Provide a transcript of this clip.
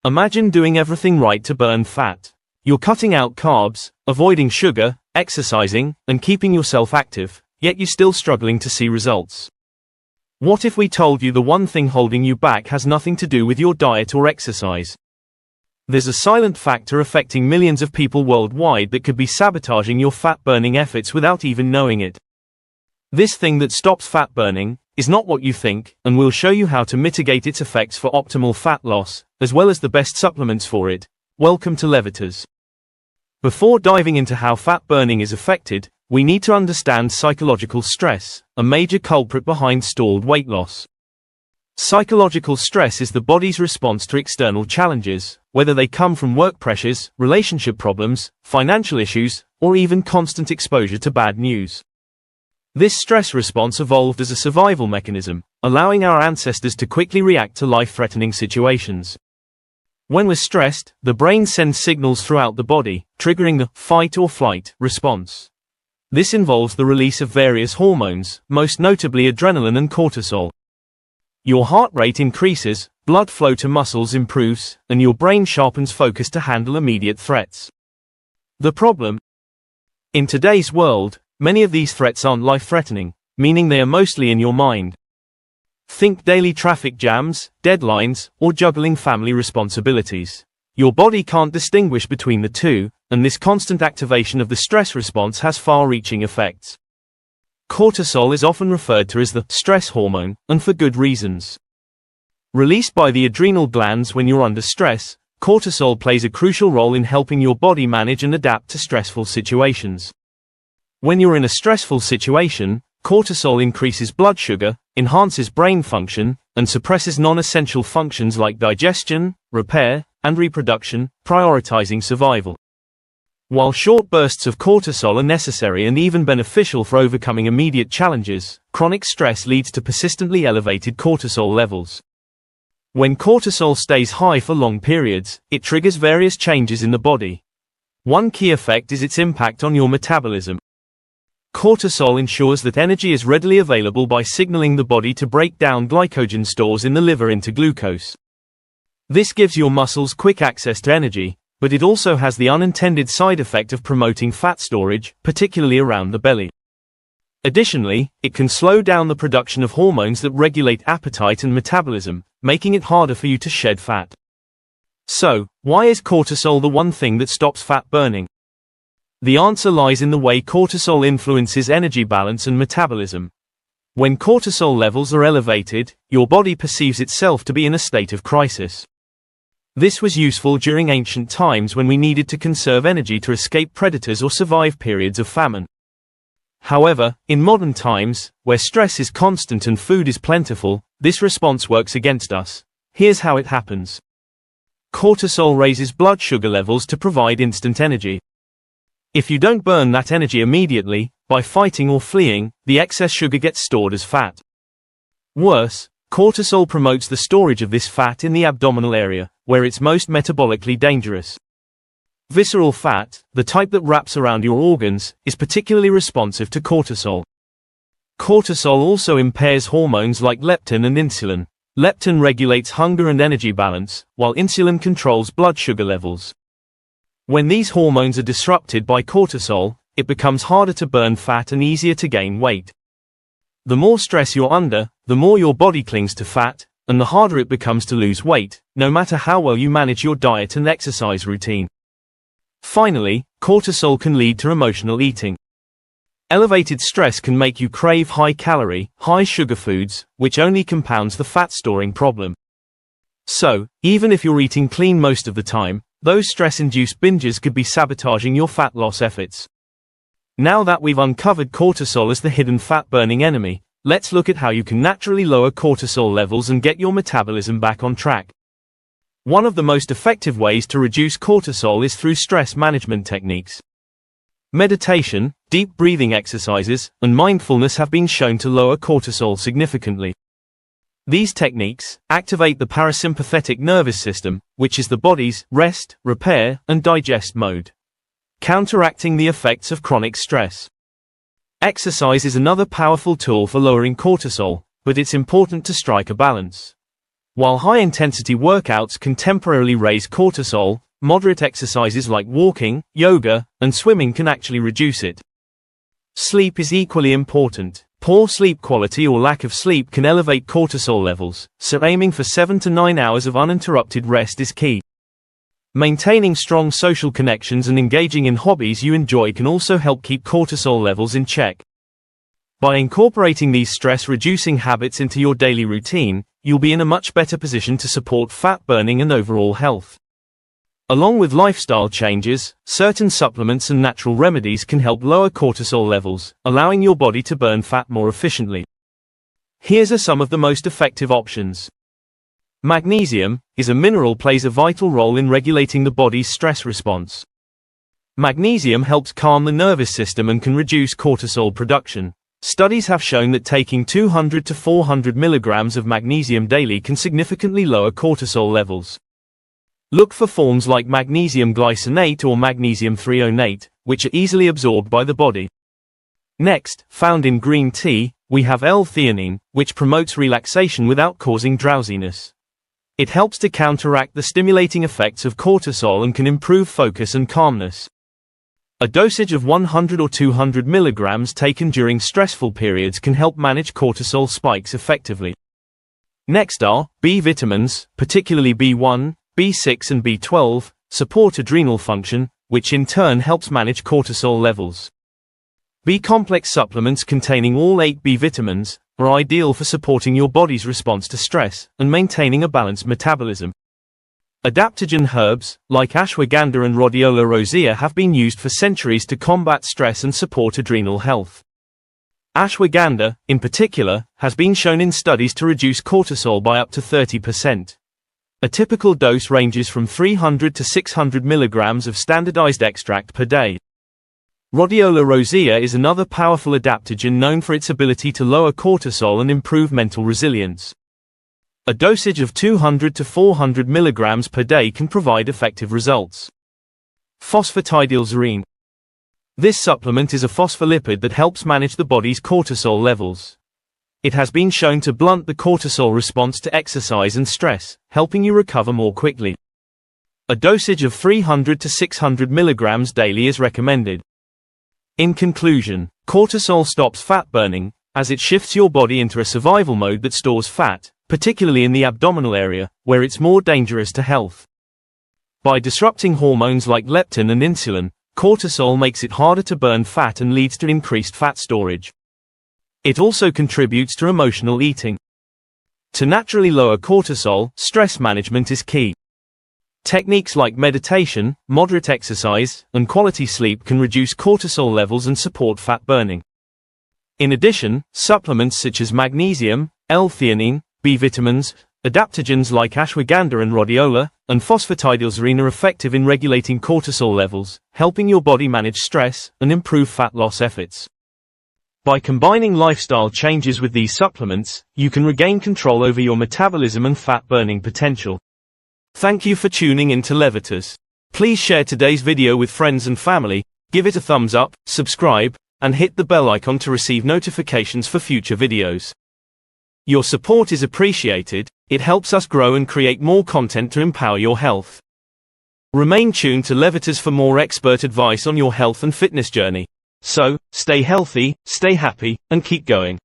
Imagine doing everything right to burn fat. You're cutting out carbs, avoiding sugar, exercising, and keeping yourself active, yet you're still struggling to see results. What if we told you the one thing holding you back has nothing to do with your diet or exercise? There's a silent factor affecting millions of people worldwide that could be sabotaging your fat-burning efforts without even knowing it. This thing that stops fat burning is not what you think, and we'll show you how to mitigate its effects for optimal fat loss, as well as the best supplements for it. Welcome to Levitas. Before diving into how fat burning is affected, we need to understand psychological stress, a major culprit behind stalled weight loss. Psychological stress is the body's response to external challenges, whether they come from work pressures, relationship problems, financial issues, or even constant exposure to bad news. This stress response evolved as a survival mechanism, allowing our ancestors to quickly react to life-threatening situations. When we're stressed, the brain sends signals throughout the body, triggering the fight or flight response. This involves the release of various hormones, most notably adrenaline and cortisol. Your heart rate increases, blood flow to muscles improves, and your brain sharpens focus to handle immediate threats. The problem? In today's world, many of these threats aren't life-threatening, meaning they are mostly in your mind. Think daily traffic jams, deadlines, or juggling family responsibilities. Your body can't distinguish between the two, and this constant activation of the stress response has far-reaching effects. Cortisol is often referred to as the stress hormone, and for good reasons. Released by the adrenal glands when you're under stress, cortisol plays a crucial role in helping your body manage and adapt to stressful situations. When you're in a stressful situation, cortisol increases blood sugar, enhances brain function, and suppresses non-essential functions like digestion, repair, and reproduction, prioritizing survival. While short bursts of cortisol are necessary and even beneficial for overcoming immediate challenges, chronic stress leads to persistently elevated cortisol levels. When cortisol stays high for long periods, it triggers various changes in the body. One key effect is its impact on your metabolism. Cortisol ensures that energy is readily available by signaling the body to break down glycogen stores in the liver into glucose. This gives your muscles quick access to energy, but it also has the unintended side effect of promoting fat storage, particularly around the belly. Additionally, it can slow down the production of hormones that regulate appetite and metabolism, making it harder for you to shed fat. So, why is cortisol the one thing that stops fat burning? The answer lies in the way cortisol influences energy balance and metabolism. When cortisol levels are elevated, your body perceives itself to be in a state of crisis. This was useful during ancient times when we needed to conserve energy to escape predators or survive periods of famine. However, in modern times, where stress is constant and food is plentiful, this response works against us. Here's how it happens. Cortisol raises blood sugar levels to provide instant energy. If you don't burn that energy immediately, by fighting or fleeing, the excess sugar gets stored as fat. Worse, cortisol promotes the storage of this fat in the abdominal area, where it's most metabolically dangerous. Visceral fat, the type that wraps around your organs, is particularly responsive to cortisol. Cortisol also impairs hormones like leptin and insulin. Leptin regulates hunger and energy balance, while insulin controls blood sugar levels. When these hormones are disrupted by cortisol, it becomes harder to burn fat and easier to gain weight. The more stress you're under, the more your body clings to fat, and the harder it becomes to lose weight, no matter how well you manage your diet and exercise routine. Finally, cortisol can lead to emotional eating. Elevated stress can make you crave high-calorie, high-sugar foods, which only compounds the fat-storing problem. So, even if you're eating clean most of the time, those stress-induced binges could be sabotaging your fat loss efforts. Now that we've uncovered cortisol as the hidden fat-burning enemy, let's look at how you can naturally lower cortisol levels and get your metabolism back on track. One of the most effective ways to reduce cortisol is through stress management techniques. Meditation, deep breathing exercises, and mindfulness have been shown to lower cortisol significantly. These techniques activate the parasympathetic nervous system, which is the body's rest, repair, and digest mode, counteracting the effects of chronic stress. Exercise is another powerful tool for lowering cortisol, but it's important to strike a balance. While high-intensity workouts can temporarily raise cortisol, moderate exercises like walking, yoga, and swimming can actually reduce it. Sleep is equally important. Poor sleep quality or lack of sleep can elevate cortisol levels, so aiming for 7 to 9 hours of uninterrupted rest is key. Maintaining strong social connections and engaging in hobbies you enjoy can also help keep cortisol levels in check. By incorporating these stress-reducing habits into your daily routine, you'll be in a much better position to support fat burning and overall health. Along with lifestyle changes, certain supplements and natural remedies can help lower cortisol levels, allowing your body to burn fat more efficiently. Here are some of the most effective options. Magnesium is a mineral plays a vital role in regulating the body's stress response. Magnesium helps calm the nervous system and can reduce cortisol production. Studies have shown that taking 200 to 400 milligrams of magnesium daily can significantly lower cortisol levels. Look for forms like magnesium glycinate or magnesium threonate, which are easily absorbed by the body. Next, found in green tea, we have L-theanine, which promotes relaxation without causing drowsiness. It helps to counteract the stimulating effects of cortisol and can improve focus and calmness. A dosage of 100 or 200 milligrams taken during stressful periods can help manage cortisol spikes effectively. Next are B vitamins, particularly B1, B6 and B12, support adrenal function, which in turn helps manage cortisol levels. B-complex supplements containing all 8 B vitamins are ideal for supporting your body's response to stress and maintaining a balanced metabolism. Adaptogen herbs, like ashwagandha and rhodiola rosea, have been used for centuries to combat stress and support adrenal health. Ashwagandha, in particular, has been shown in studies to reduce cortisol by up to 30%. A typical dose ranges from 300 to 600 milligrams of standardized extract per day. Rhodiola rosea is another powerful adaptogen known for its ability to lower cortisol and improve mental resilience. A dosage of 200 to 400 milligrams per day can provide effective results. Phosphatidylserine. This supplement is a phospholipid that helps manage the body's cortisol levels. It has been shown to blunt the cortisol response to exercise and stress, helping you recover more quickly. A dosage of 300 to 600 milligrams daily is recommended. In conclusion, cortisol stops fat burning, as it shifts your body into a survival mode that stores fat, particularly in the abdominal area, where it's more dangerous to health. By disrupting hormones like leptin and insulin, cortisol makes it harder to burn fat and leads to increased fat storage. It also contributes to emotional eating. To naturally lower cortisol, stress management is key. Techniques like meditation, moderate exercise, and quality sleep can reduce cortisol levels and support fat burning. In addition, supplements such as magnesium, L-theanine, B vitamins, adaptogens like ashwagandha and rhodiola, and phosphatidylserine are effective in regulating cortisol levels, helping your body manage stress and improve fat loss efforts. By combining lifestyle changes with these supplements, you can regain control over your metabolism and fat burning potential. Thank you for tuning in to Levitas. Please share today's video with friends and family, give it a thumbs up, subscribe, and hit the bell icon to receive notifications for future videos. Your support is appreciated. It helps us grow and create more content to empower your health. Remain tuned to Levitas for more expert advice on your health and fitness journey. So, stay healthy, stay happy, and keep going.